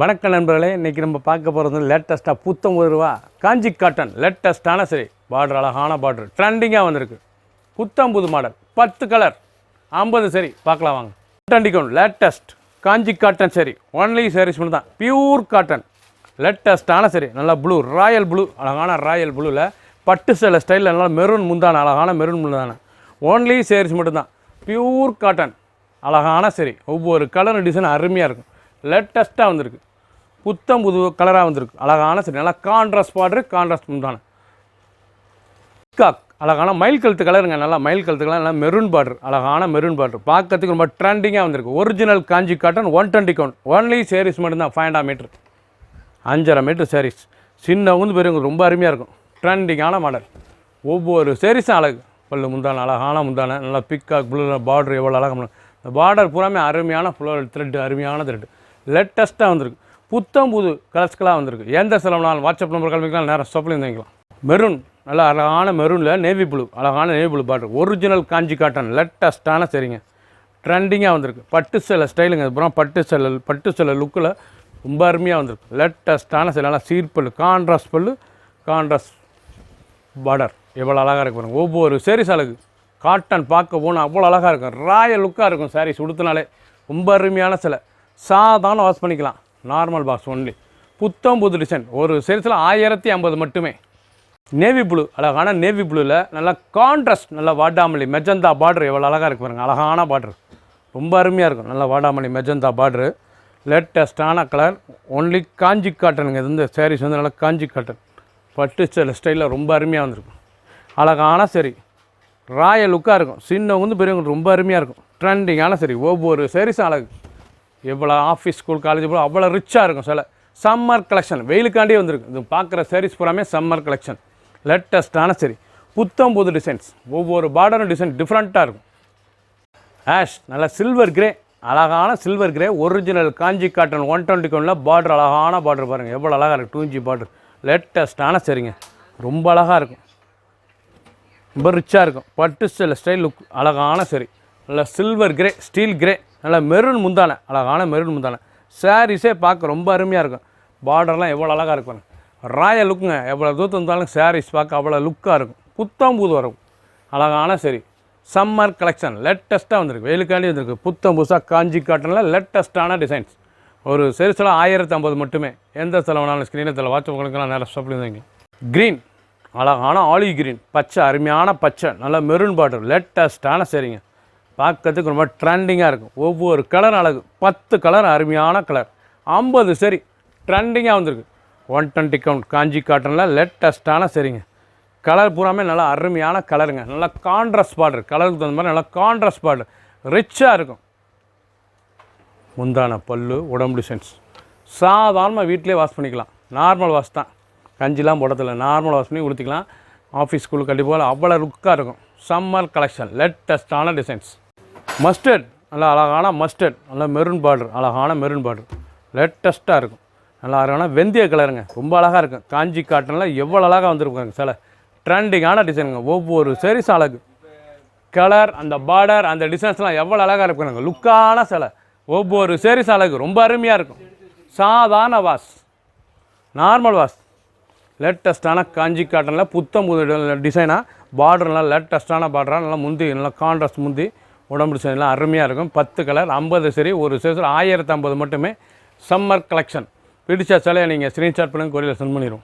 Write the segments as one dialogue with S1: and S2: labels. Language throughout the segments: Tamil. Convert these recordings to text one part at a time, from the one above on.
S1: வணக்கம் நண்பர்களே, இன்றைக்கி நம்ம பார்க்க போகிறது லேட்டஸ்ட்டாக ரூபா காஞ்சி காட்டன் லேட்டஸ்ட்டான சரி பார்டர், அழகான பார்டர், ட்ரெண்டிங்காக வந்திருக்கு. புது மாடல் 10 கலர் 50 சரி பார்க்கலாம் வாங்க. ட்ரெண்டிங் லேட்டஸ்ட் காஞ்சி காட்டன் சரி ஒன்லி சாரீஸ் மட்டும் தான், பியூர் காட்டன் லேட்டஸ்ட்டான சரி. நல்லா ப்ளூ, ராயல் ப்ளூ, அழகான ராயல் ப்ளூவில் பட்டு சேலை ஸ்டைலில் நல்லா மெரூன் முந்தான, அழகான மெரூன் முந்தான, ஒன்லி சாரீஸ் மட்டும்தான், பியூர் காட்டன் அழகான சரி. ஒவ்வொரு கலர் டிசைன் அருமையாக இருக்கும். லேட்டஸ்ட்டாக வந்திருக்கு, புது கலராக வந்திருக்கு. அழகான சரி, நல்லா கான்ட்ராஸ்ட் பார்டரு, கான்ட்ராஸ்ட் முந்தான, அழகான மயில் கழுத்து கலருங்க. நல்லா மயில் கழுத்து கலர், நல்லா மெரூன் பார்டர், அழகான மெரூன் பார்டர், பார்க்கறதுக்கு ரொம்ப ட்ரெண்டிங்காக வந்திருக்கு. ஒரிஜினல் காஞ்சி காட்டன் 120 கவுண்ட், ஒன்லி சாரீஸ் மட்டும்தான். 5.5 மீட்டர், 5.5 மீட்டர் சாரீஸ். சின்னவங்க பெரியவங்க ரொம்ப அருமையாக இருக்கும். ட்ரெண்டிங்கான மாடல். ஒவ்வொரு சாரீஸும் அழகு. பல்லு முந்தான, அழகான முந்தான, நல்லா பிக்காக் ப்ளூ பார்டர், எவ்வளோ அழகாக. இந்த பார்டர் பூராமே அருமையான ஃப்ளோரல் த்ரெட், அருமையான த்ரெட், லேட்டஸ்ட்டாக வந்திருக்கு. புது கலர்ஸ்களாக வந்திருக்கு. எந்த செலவுனாலும் வாட்ஸ்அப் நம்பர் கல்விக்கலாம், நேரம் ஸ்டாப்பில் வாங்கிக்கலாம். மெரூன், நல்லா அழகான மெரூனில் நேவி ப்ளூ, அழகான நேவி ப்ளூ பார்டர், ஒரிஜினல் காஞ்சி காட்டன் லேட்டஸ்ட்டான சரிங்க. ட்ரெண்டிங்காக வந்திருக்கு. பட்டு சேலை ஸ்டைலுங்க. அப்புறம் பட்டு சேலை லுக்கில் ரொம்ப அருமையாக வந்திருக்கு. லேட்டஸ்ட்டான சேலை, நல்லா சீர்பல்லு, கான்ட்ராஸ்ட் பல்லு, கான்ட்ராஸ்ட் பார்டர், எவ்வளோ அழகாக இருக்கு பாருங்கள். ஒவ்வொரு சாரீஸ் அழகு. காட்டன் பார்க்க போனால் அவ்வளோ அழகாக இருக்கும். ராயல் லுக்காக இருக்கும் சாரீஸ் உடுத்தினாலே. ரொம்ப அருமையான சிலை. சாதாரண வாஷ் பண்ணிக்கலாம். Normal box only. புது டிசைன். ஒரு சேல்ஸில் 1050 மட்டுமே. நேவி ப்ளூ, அழகான நேவி ப்ளூவில் நல்லா கான்ட்ராஸ்ட், நல்லா வாடாமல்லி மெஜந்தா பார்டர், எவ்வளோ அழகாக இருக்கு பாருங்கள். அழகான பார்டர், ரொம்ப அருமையாக இருக்கும். நல்லா வாடாமல்லி மெஜந்தா பார்டரு, லேட்டஸ்ட்டான கலர், ஒன்லி காஞ்சி காட்டனுங்க. இது இந்த சாரீஸ் வந்து நல்லா காஞ்சி காட்டன் பட்டு சேலை ஸ்டைலில் ரொம்ப அருமையாக வந்திருக்கும். அழகான சரி, ராயல் லுக்காக இருக்கும். சின்னவங்க பெரியவங்க ரொம்ப அருமையாக இருக்கும். ட்ரெண்டிங்கான சரி. ஒவ்வொரு சாரீஸும் அழகு. எவ்வளோ ஆஃபீஸ், ஸ்கூல், காலேஜ் போல் அவ்வளோ ரிச்சாக இருக்கும் சில. சம்மர் கலெக்ஷன், வெயிலுக்காண்டியே வந்திருக்கு. இது பார்க்குற சாரீஸ் பூராமே சம்மர் கலெக்ஷன், லேட்டஸ்ட்டான சரி. புது டிசைன்ஸ். ஒவ்வொரு பார்டரும் டிசைன் டிஃப்ரெண்ட்டாக இருக்கும். ஆஷ், நல்லா சில்வர் கிரே, அழகான சில்வர் கிரே, ஒரிஜினல் காஞ்சி காட்டன் 120 கவுண்டில் பார்டர், அழகான பார்டர் பாருங்கள், எவ்வளோ அழகாக இருக்குது. 2G பார்டர், லேட்டஸ்ட்டான சரிங்க. ரொம்ப அழகாக இருக்கும், ரொம்ப ரிச்சாக இருக்கும். பட்டு சேலை ஸ்டைல் லுக், அழகான சரி. நல்லா சில்வர் கிரே, ஸ்டீல் கிரே, நல்லா மெரூன் முந்தான, அழகான மெரூன் முந்தான. சாரீஸே பார்க்க ரொம்ப அருமையாக இருக்கும். பார்டர்லாம் எவ்வளோ அழகாக இருக்கும். ராயல் லுக்குங்க. எவ்வளோ தூரத்து இருந்தாலும் சாரீஸ் பார்க்க அவ்வளோ லுக்காக இருக்கும். புது வரும், அழகான சரி. சம்மர் கலெக்ஷன் லேட்டஸ்ட்டாக வந்திருக்கு. வெயிலுக்காண்டி வந்திருக்கு. புதுசாக காஞ்சி காட்டனில் லேட்டஸ்ட்டான டிசைன்ஸ். ஒரு சாரீஸில் 1050 மட்டுமே. எந்த செலவுனாலும் ஸ்க்ரீனில் வாட்ஸ்அப் உங்களுக்கெல்லாம் நேரம் ஸ்டாப்பில் இருந்தீங்க. க்ரீன், அழகான ஆலிவ் க்ரீன், பச்சை, அருமையான பச்சை, நல்லா மெரூன் பார்டர், லேட்டஸ்ட்டான சரிங்க. பார்க்கறதுக்கு ரொம்ப ட்ரெண்டிங்காக இருக்கும். ஒவ்வொரு கலர் அழகு. 10 கலர், அருமையான கலர், 50 சரி. ட்ரெண்டிங்காக வந்திருக்கு. 120 கவுண்ட் காஞ்சி காட்டனில் லேட்டஸ்ட்டான சரிங்க. கலர் பூராமே நல்லா அருமையான கலருங்க. நல்லா கான்ட்ராஸ்ட் பார்டர், கலருக்கு தகுந்த மாதிரி நல்லா கான்ட்ராஸ்ட் பார்டர், ரிச்சாக இருக்கும். முந்தான பல்லு, உடம்பு டிசைன்ஸ். சாதாரணமாக வீட்டிலே வாஷ் பண்ணிக்கலாம். நார்மல் வாஷ் தான், கஞ்சிலாம் போடதில்லை. நார்மல் வாஷ் பண்ணி ஊற்றிக்கலாம். ஆஃபீஸ், ஸ்கூலுக்கு கண்டிப்பாக அவ்வளோ லுக்காக இருக்கும். சம்மர் கலெக்ஷன், லேட்டஸ்ட்டான டிசைன்ஸ். மஸ்டர்ட், நல்லா அழகான மஸ்டர்ட், நல்லா மெரூன் பார்டர், அழகான மெரூன் பார்டர், லேட்டஸ்ட்டாக இருக்கும். நல்லா அழகான வெந்தய கலருங்க, ரொம்ப அழகாக இருக்கும். காஞ்சி காட்டனில் எவ்வளோ அழகாக வந்துருக்காங்க சில. ட்ரெண்டிங்கான டிசைனுங்க. ஒவ்வொரு சாரீஸ் அழகு. கலர், அந்த பார்டர், அந்த டிசைன்ஸ்லாம் எவ்வளோ அழகாக இருக்குங்க. லுக்கான சிலை. ஒவ்வொரு சாரீஸ் அழகு. ரொம்ப அருமையாக இருக்கும். சாதாரண வாஷ், நார்மல் வாஷ். லேட்டஸ்ட்டான காஞ்சி காட்டனில் புது டிசைனாக பார்டர்லாம் லேட்டஸ்ட்டான பார்டராக, நல்லா முந்தி, நல்லா கான்ட்ராஸ்ட் முந்தி, உடம்பு டிசைன்லாம் அருமையாக இருக்கும். 10 கலர், 50 சரி. ஒரு சைஸில் 1050 மட்டுமே. Summer collection. பிடிச்ச சிலையை நீங்கள் ஸ்க்ரீன்ஷாட் பண்ணி கொரியரில் சென்ட் பண்ணிடுவோம்.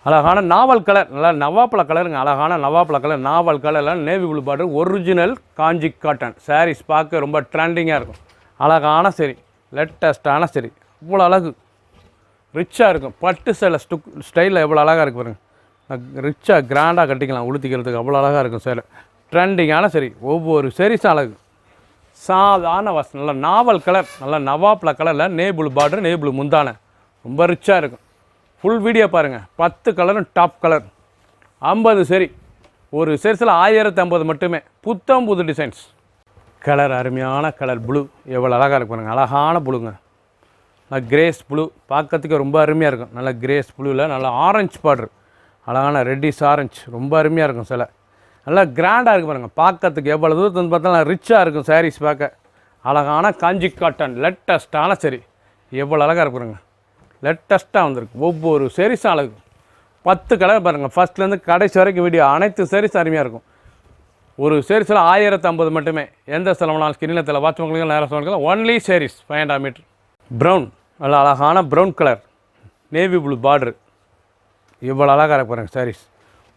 S1: அழகான நாவல் கலர், நல்லா நவாப்பழ கலருங்க. அழகான நவாப்பழ கலர், நாவல் கலரில் நேவி ப்ளூ பார்டர், ஒரிஜினல் காஞ்சி காட்டன் சாரீஸ் பார்க்க ரொம்ப ட்ரெண்டிங்காக இருக்கும். அழகான சரி, லேட்டஸ்ட்டான சரி, இவ்வளோ அழகு, ரிச்சாக இருக்கும். பட்டு சேலை ஸ்டைலில் எவ்வளோ அழகாக இருக்கு பாருங்கள். ரிச்சாக கிராண்டாக கட்டிக்கலாம், உடுத்திக்கிறதுக்கு அவ்வளோ அழகாக இருக்கும் சேலை. ட்ரெண்டிங்கான சரி. ஒவ்வொரு சாரீஸும் அழகு. சாதாரண வாஷ், நல்லா நாவல் கலர், நல்லா நவாப்பழ கலரில் நேபிள் பார்டர், நேபிள் முந்தான, ரொம்ப ரிச்சாக இருக்கும். ஃபுல் வீடியோ பாருங்கள். 10 கலரும் டாப் கலர், 50 சரி. ஒரு சாரீஸில் 1050 மட்டுமே. புது டிசைன்ஸ். கலர், அருமையான கலர் ப்ளூ, எவ்வளோ அழகாக இருக்கு பாருங்கள். அழகான ப்ளூங்க, நல்லா கிரேஸ் ப்ளூ, பார்க்கறதுக்கு ரொம்ப அருமையாக இருக்கும். நல்லா கிரேஸ் ப்ளூவில் நல்லா ஆரஞ்சு பார்டர், அழகான ரெட்டிஸ் ஆரஞ்சு, ரொம்ப அருமையாக இருக்கும் சிலை. நல்லா கிராண்டாக இருக்குது பாருங்கள். பார்க்கறதுக்கு எவ்வளோ தூரத்து வந்து பார்த்தாலும் ரிச்சாக இருக்கும் சாரீஸ் பார்க்க. அழகான காஞ்சி காட்டன் லேட்டஸ்ட்டான சரி. எவ்வளோ அழகாக இருக்குங்க. லேட்டஸ்ட்டாக வந்திருக்கு. ஒவ்வொரு சேரீஸும் அழகு. 10 கலர் பாருங்கள். ஃபஸ்ட்லேருந்து கடைசி வரைக்கும் வீடியோ அனைத்து சேரீஸும் அருமையாக இருக்கும். ஒரு சேரீஸில் 1050 மட்டுமே. எந்த செலவுனாலும் ஸ்கிரீனில் தெரியல வாட்ச் உங்களுக்கு நேரம் சொல்லிக்கலாம். Only saris 500 metre. ப்ரௌன், நல்ல அழகான brown colour, navy blue border. இவ்வளோ அழகாக இருக்கு பாருங்கள் சாரீஸ்.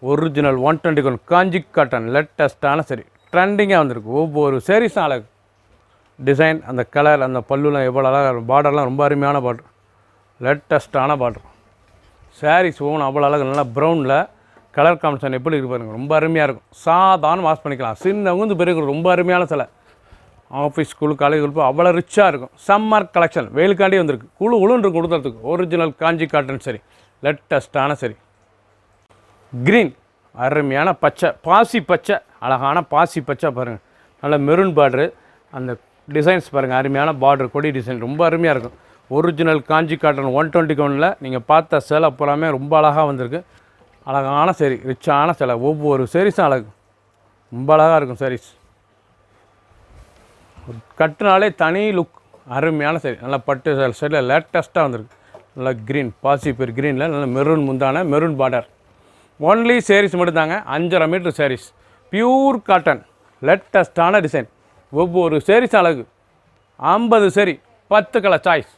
S1: ஒரிஜினல் 121 காஞ்சி காட்டன் லேட்டஸ்ட்டான சரி. ட்ரெண்டிங்காக வந்திருக்கு. ஒவ்வொரு சேரீஸும் அழகு. டிசைன், அந்த கலர், அந்த பல்லுலாம் எவ்வளோ அழகாக, பார்டர்லாம் ரொம்ப அருமையான பார்டர், லேட்டஸ்ட்டான பார்டர். சாரீஸ் ஒவ்வொன்றும் அவ்வளோ அழகு. நல்லா ப்ரௌனில் கலர் காம்பினேஷன் எப்படி இருக்குது பாருங்கள். ரொம்ப அருமையாக இருக்கும். சாதாரண வாஷ் பண்ணிக்கலாம். சின்னவங்க பெரிய ரொம்ப அருமையான சிலை. ஆஃபீஸ் ஸ்கூலு காலேஜ் போய் அவ்வளோ ரிச்சாக இருக்கும். சம்மர் கலெக்ஷன் வெயிலுக்காண்டி வந்திருக்கு. குழுன்னு கொடுத்துறதுக்கு. ஒரிஜினல் காஞ்சி காட்டன் சரி, லேட்டஸ்ட்டான சரி. க்ரீன், அருமையான பச்சை, பாசி பச்சை, அழகான பாசி பச்சை பாருங்கள். நல்ல மெரூன் பார்டரு. அந்த டிசைன்ஸ் பாருங்கள், அருமையான பார்டர், கொடி டிசைன் ரொம்ப அருமையாக இருக்கும். ஒரிஜினல் காஞ்சி காட்டன் 121 நீங்கள் பார்த்த சேலை பூராமே ரொம்ப அழகாக வந்திருக்கு. அழகான சரி, ரிச்சான சேலை. ஒவ்வொரு சேரீஸும் அழகு. ரொம்ப அழகாக இருக்கும் சாரீஸ். கட்டுனாலே தனி லுக், அருமையான சரி. நல்லா பட்டு சைடில் லேட்டஸ்ட்டாக வந்திருக்கு. நல்லா க்ரீன், பாசி பேர் க்ரீனில் நல்ல மெரூன் முந்தான, மெரூன் பார்டர். ஒன்லி சேரீஸ் மட்டும் தாங்க. 5.5 மீட்டர் சாரீஸ், பியூர் காட்டன், லேட்டஸ்ட்டான டிசைன். ஒவ்வொரு சேரீஸும் அழகு. 50 சரி, 10 கலர் சாய்ஸ்.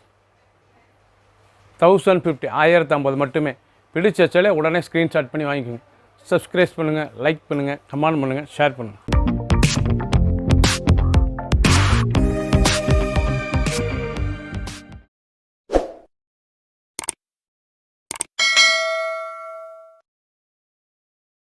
S1: 1050, 1050 மட்டுமே. பிடிச்ச சேலை உடனே ஸ்க்ரீன்ஷாட் பண்ணி வாங்கிக்கோங்க. சப்ஸ்கிரைப் பண்ணுங்கள், லைக் பண்ணுங்கள், கமெண்ட் பண்ணுங்கள், ஷேர் பண்ணுங்கள்.